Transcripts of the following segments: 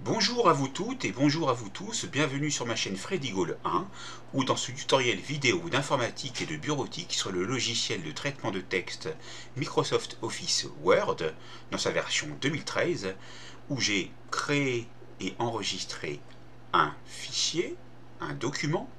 Bonjour à vous toutes et bonjour à vous tous, bienvenue sur ma chaîne Freddy Gaulle 1 ou dans ce tutoriel vidéo d'informatique et de bureautique sur le logiciel de traitement de texte Microsoft Office Word dans sa version 2013 où j'ai créé et enregistré un fichier, un document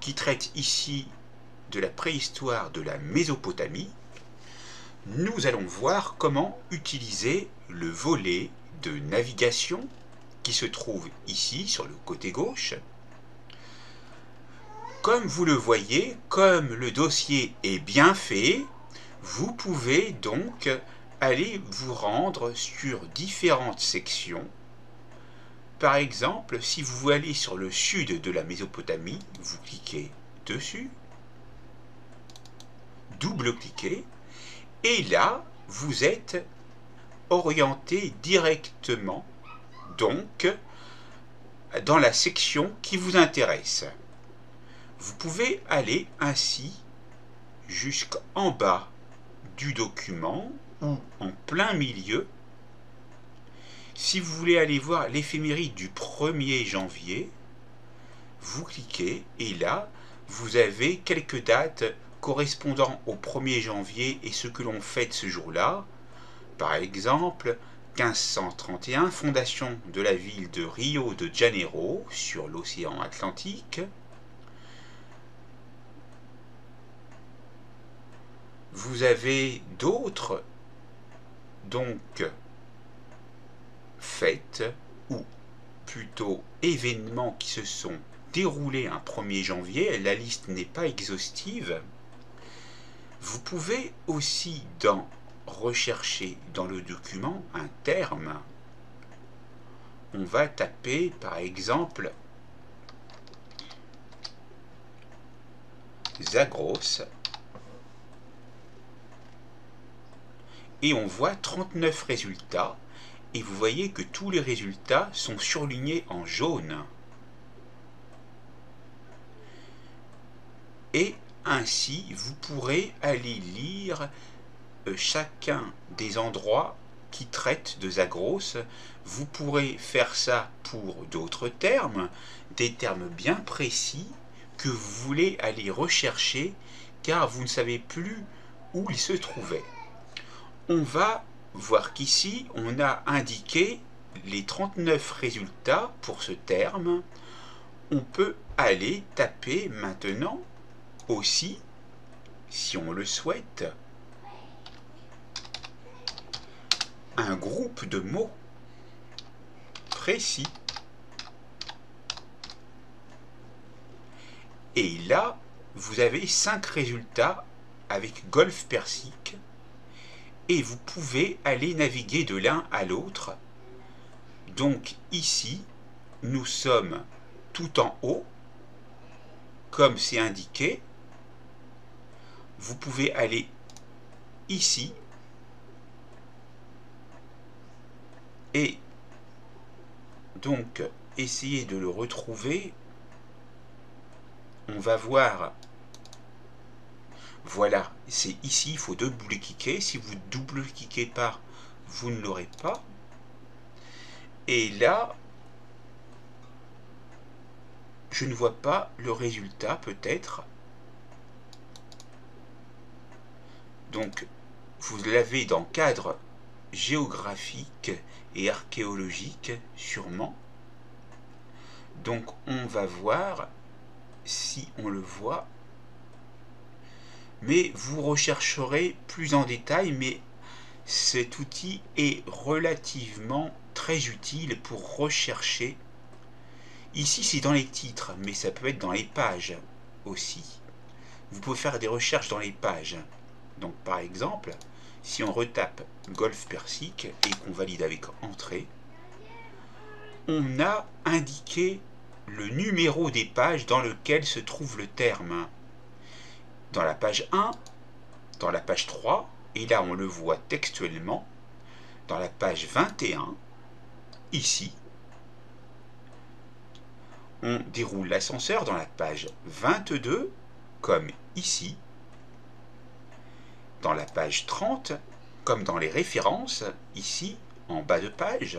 qui traite ici de la préhistoire de la Mésopotamie. Nous allons voir comment utiliser le volet de navigation qui se trouve ici sur le côté gauche. Comme vous le voyez, comme le dossier est bien fait, vous pouvez donc aller vous rendre sur différentes sections. Par exemple, si vous voulez aller sur le sud de la Mésopotamie, vous cliquez dessus, double-cliquez, et là, vous êtes orienté directement donc dans la section qui vous intéresse. Vous pouvez aller ainsi jusqu'en bas du document ou en plein milieu. Si vous voulez aller voir l'éphéméride du 1er janvier, vous cliquez et là, vous avez quelques dates correspondant au 1er janvier et ce que l'on fête ce jour-là. Par exemple, 1531, fondation de la ville de Rio de Janeiro sur l'océan Atlantique. Vous avez d'autres donc fêtes ou plutôt événements qui se sont déroulés un 1er janvier. La liste n'est pas exhaustive. Vous pouvez aussi rechercher dans le document un terme. On va taper par exemple Zagros et on voit 39 résultats et vous voyez que tous les résultats sont surlignés en jaune. Et ainsi vous pourrez aller lire chacun des endroits qui traitent de Zagros. Vous pourrez faire ça pour d'autres termes, des termes bien précis que vous voulez aller rechercher car vous ne savez plus où ils se trouvaient. On va voir qu'ici on a indiqué les 39 résultats pour ce terme. On peut aller taper maintenant aussi, si on le souhaite, un groupe de mots précis. Et là, vous avez 5 résultats avec Golfe Persique et vous pouvez aller naviguer de l'un à l'autre. Donc ici, nous sommes tout en haut, comme c'est indiqué. Vous pouvez aller ici et donc essayer de le retrouver. On va voir, voilà, c'est ici, il faut double-cliquer. Si vous double-cliquez pas, vous ne l'aurez pas. Et là, je ne vois pas le résultat peut-être. Donc, vous l'avez dans cadre géographique et archéologique, sûrement. Donc, on va voir si on le voit. Mais vous rechercherez plus en détail, mais cet outil est relativement très utile pour rechercher. Ici, c'est dans les titres, mais ça peut être dans les pages aussi. Vous pouvez faire des recherches dans les pages. Donc, par exemple, si on retape Golfe Persique et qu'on valide avec Entrée, on a indiqué le numéro des pages dans lequel se trouve le terme. Dans la page 1, dans la page 3, et là on le voit textuellement, dans la page 21, ici, on déroule l'ascenseur dans la page 22, comme ici, dans la page 30, comme dans les références, ici, en bas de page.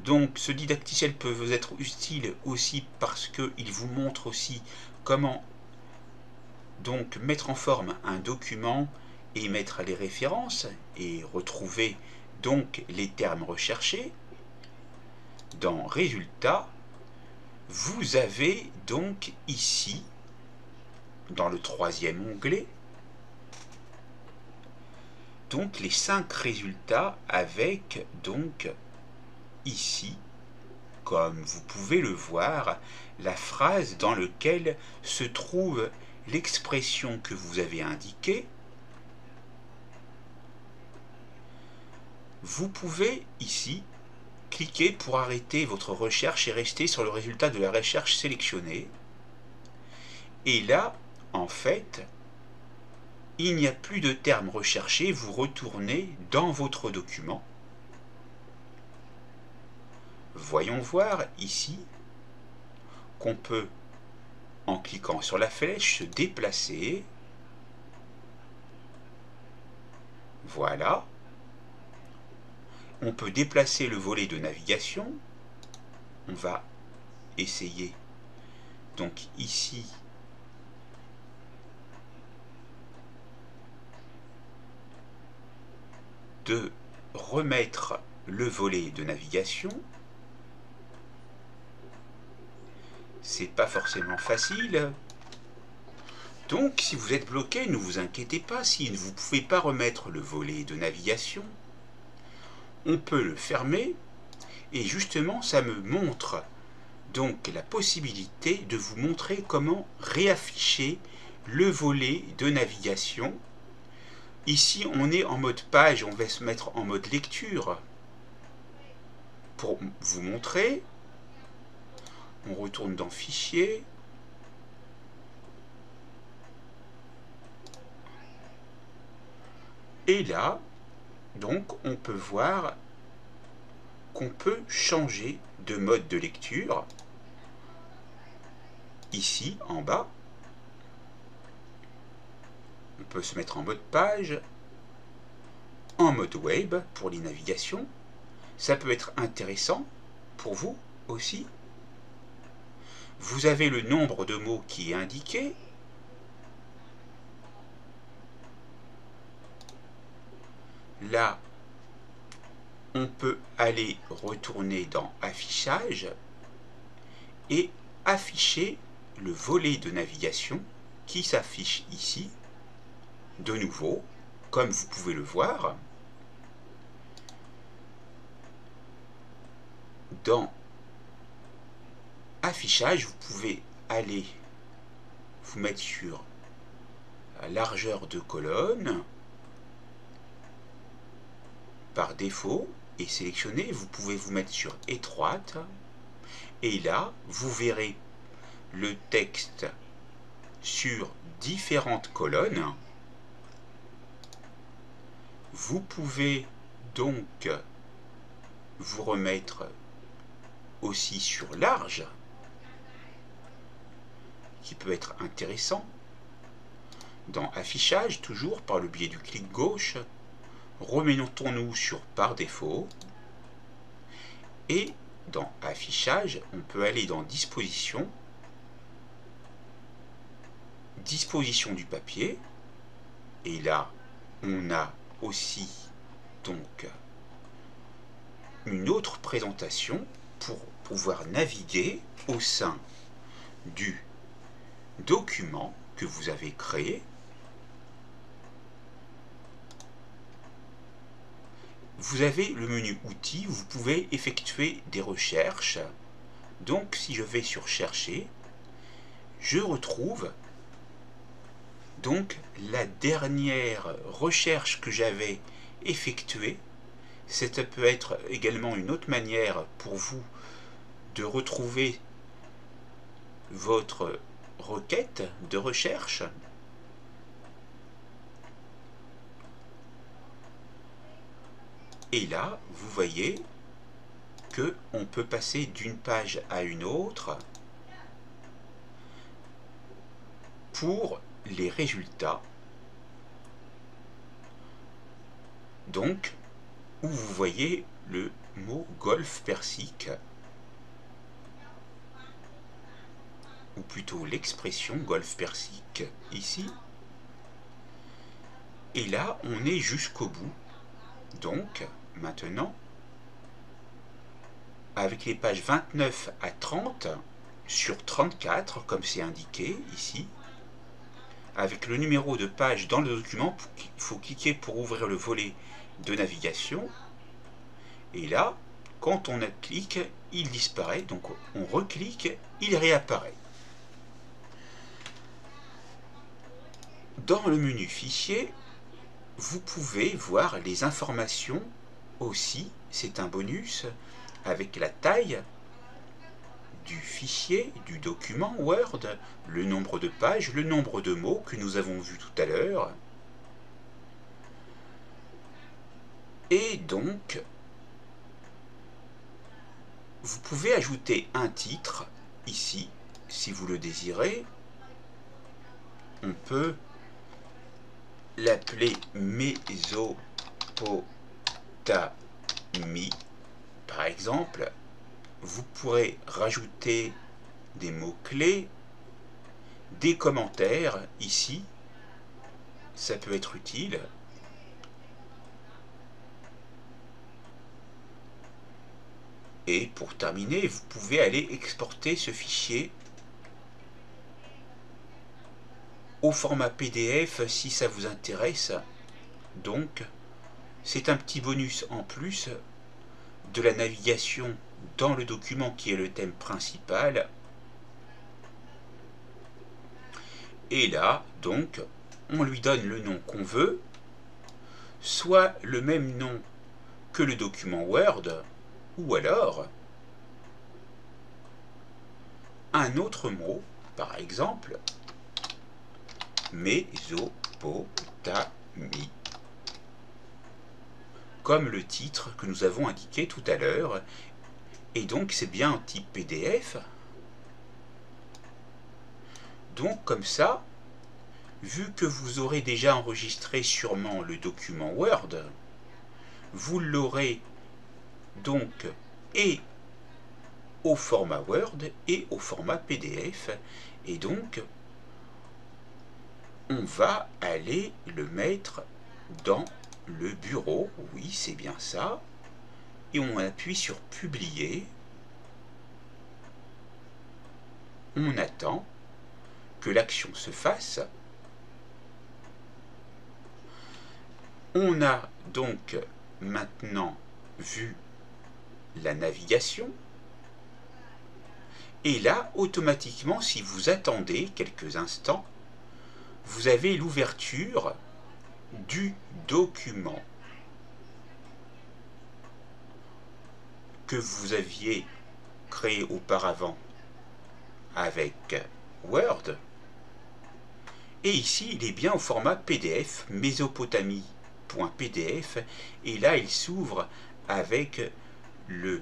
Donc ce didacticiel peut vous être utile aussi parce qu'il vous montre aussi comment donc mettre en forme un document et mettre les références et retrouver donc les termes recherchés. Dans Résultats, vous avez donc ici, dans le troisième onglet, donc les 5 résultats avec donc ici, comme vous pouvez le voir, la phrase dans laquelle se trouve l'expression que vous avez indiquée. Vous pouvez ici cliquer pour arrêter votre recherche et rester sur le résultat de la recherche sélectionnée. Et là, en fait, il n'y a plus de termes recherchés, vous retournez dans votre document. Voyons voir ici qu'on peut, en cliquant sur la flèche, se déplacer. Voilà. On peut déplacer le volet de navigation. On va essayer donc ici de remettre le volet de navigation. C'est pas forcément facile. Donc si vous êtes bloqué, ne vous inquiétez pas, si vous ne pouvez pas remettre le volet de navigation, on peut le fermer et justement ça me montre donc la possibilité de vous montrer comment réafficher le volet de navigation. Ici on est en mode page, on va se mettre en mode lecture pour vous montrer. On retourne dans Fichier. Et là, donc, on peut voir qu'on peut changer de mode de lecture. Ici, en bas, on peut se mettre en mode page, en mode web pour les navigations. Ça peut être intéressant pour vous aussi. Vous avez le nombre de mots qui est indiqué. Là, on peut aller retourner dans Affichage et afficher le volet de navigation qui s'affiche ici, de nouveau, comme vous pouvez le voir. Dans Affichage, vous pouvez aller vous mettre sur largeur de colonne par défaut et sélectionner. Vous pouvez vous mettre sur étroite et là vous verrez le texte sur différentes colonnes. Vous pouvez donc vous remettre aussi sur large, qui peut être intéressant. Dans Affichage, toujours par le biais du clic gauche, remettons-nous sur par défaut. Et dans Affichage, on peut aller dans Disposition, Disposition du papier. Et là, on a aussi donc une autre présentation pour pouvoir naviguer au sein du document que vous avez créé. Vous avez le menu Outils où vous pouvez effectuer des recherches. Donc si je vais sur Chercher, je retrouve donc la dernière recherche que j'avais effectuée. Ça peut être également une autre manière pour vous de retrouver votre requête de recherche. Et là, vous voyez que on peut passer d'une page à une autre pour les résultats. Donc, où vous voyez le mot Golfe Persique, ou plutôt l'expression Golfe Persique ici. Et là, on est jusqu'au bout. Donc, maintenant, avec les pages 29 à 30 sur 34, comme c'est indiqué ici, avec le numéro de page dans le document, il faut cliquer pour ouvrir le volet de navigation. Et là, quand on clique, il disparaît. Donc on reclique, il réapparaît. Dans le menu Fichier, vous pouvez voir les informations aussi, c'est un bonus, avec la taille du fichier, du document Word, le nombre de pages, le nombre de mots que nous avons vu tout à l'heure. Et donc, vous pouvez ajouter un titre ici, si vous le désirez. On peut l'appeler Mésopotamie, par exemple. Vous pourrez rajouter des mots-clés, des commentaires ici, ça peut être utile. Et pour terminer, vous pouvez aller exporter ce fichier au format PDF si ça vous intéresse. Donc, c'est un petit bonus en plus de la navigation dans le document qui est le thème principal. Et là, donc, on lui donne le nom qu'on veut, soit le même nom que le document Word, ou alors un autre mot, par exemple, Mésopotamie, comme le titre que nous avons indiqué tout à l'heure. Et donc c'est bien un type PDF. Donc comme ça, vu que vous aurez déjà enregistré sûrement le document Word, vous l'aurez donc et au format Word et au format PDF. Et donc, on va aller le mettre dans le bureau. Oui, c'est bien ça. Et on appuie sur Publier. On attend que l'action se fasse. On a donc maintenant vu la navigation. Et là, automatiquement, si vous attendez quelques instants, vous avez l'ouverture du document que vous aviez créé auparavant avec Word. Et ici, il est bien au format PDF, mésopotamie.pdf. Et là, il s'ouvre avec le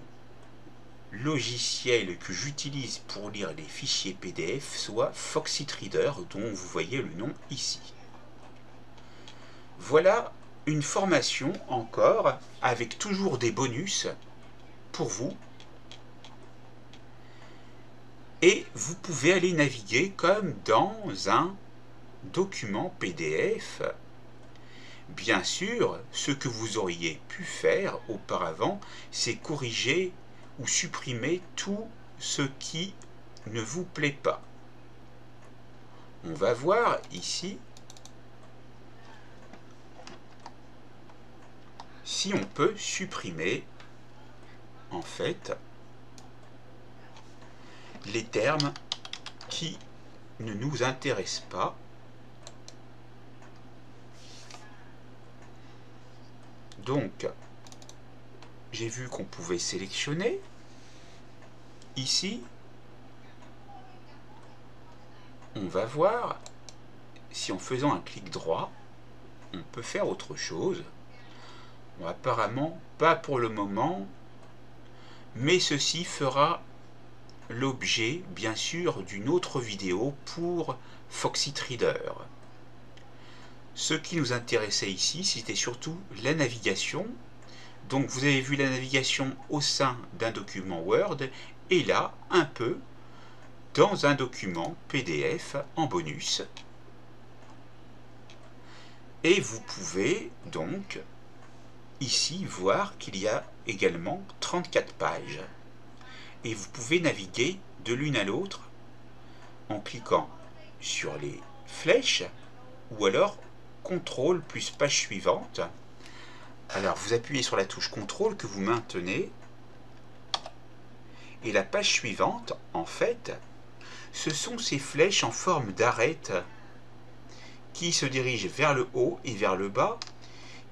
logiciel que j'utilise pour lire les fichiers PDF, soit Foxit Reader, dont vous voyez le nom ici. Voilà une formation encore, avec toujours des bonus pour vous. Et vous pouvez aller naviguer comme dans un document PDF. Bien sûr, ce que vous auriez pu faire auparavant, c'est corriger ou supprimer tout ce qui ne vous plaît pas. On va voir ici si on peut supprimer en fait les termes qui ne nous intéressent pas. Donc, j'ai vu qu'on pouvait sélectionner. Ici, on va voir si en faisant un clic droit, on peut faire autre chose. Bon, apparemment, pas pour le moment, mais ceci fera l'objet, bien sûr, d'une autre vidéo pour Foxit Reader. Ce qui nous intéressait ici, c'était surtout la navigation, Donc vous avez vu la navigation au sein d'un document Word et là un peu dans un document PDF en bonus. Et vous pouvez donc ici voir qu'il y a également 34 pages. Et vous pouvez naviguer de l'une à l'autre en cliquant sur les flèches ou alors CTRL plus page suivante. Alors vous appuyez sur la touche CTRL que vous maintenez et la page suivante, en fait, ce sont ces flèches en forme d'arête qui se dirigent vers le haut et vers le bas,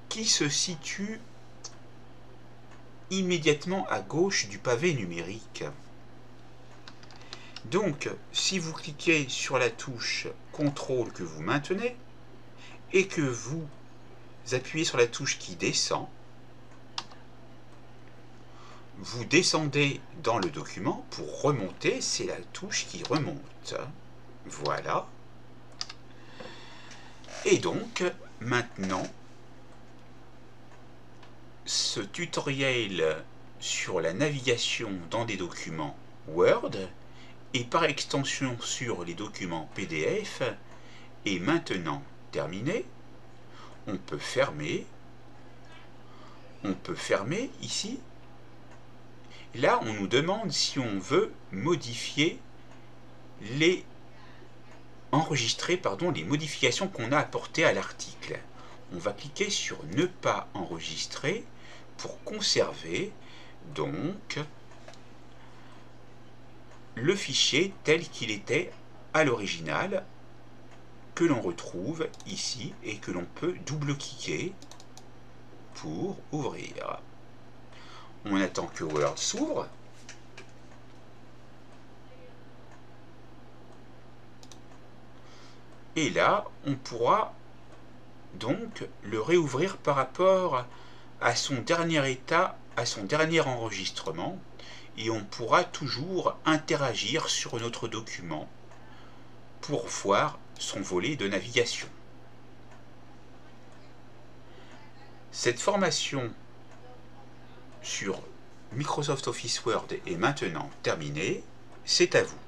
qui se situent immédiatement à gauche du pavé numérique. Donc, si vous cliquez sur la touche CTRL que vous maintenez et que vous appuyez sur la touche qui descend, vous descendez dans le document pour remonter, c'est la touche qui remonte. Voilà. Et donc, maintenant, ce tutoriel sur la navigation dans des documents Word et par extension sur les documents PDF est maintenant terminé. On peut fermer ici. Là, on nous demande si on veut modifier enregistrer les modifications qu'on a apportées à l'article. On va cliquer sur ne pas enregistrer pour conserver donc le fichier tel qu'il était à l'original, que l'on retrouve ici et que l'on peut double-cliquer pour ouvrir. On attend que Word s'ouvre. Et là, on pourra donc le réouvrir par rapport à son dernier état, à son dernier enregistrement, et on pourra toujours interagir sur notre document pour voir son volet de navigation. Cette formation sur Microsoft Office Word est maintenant terminée. C'est à vous.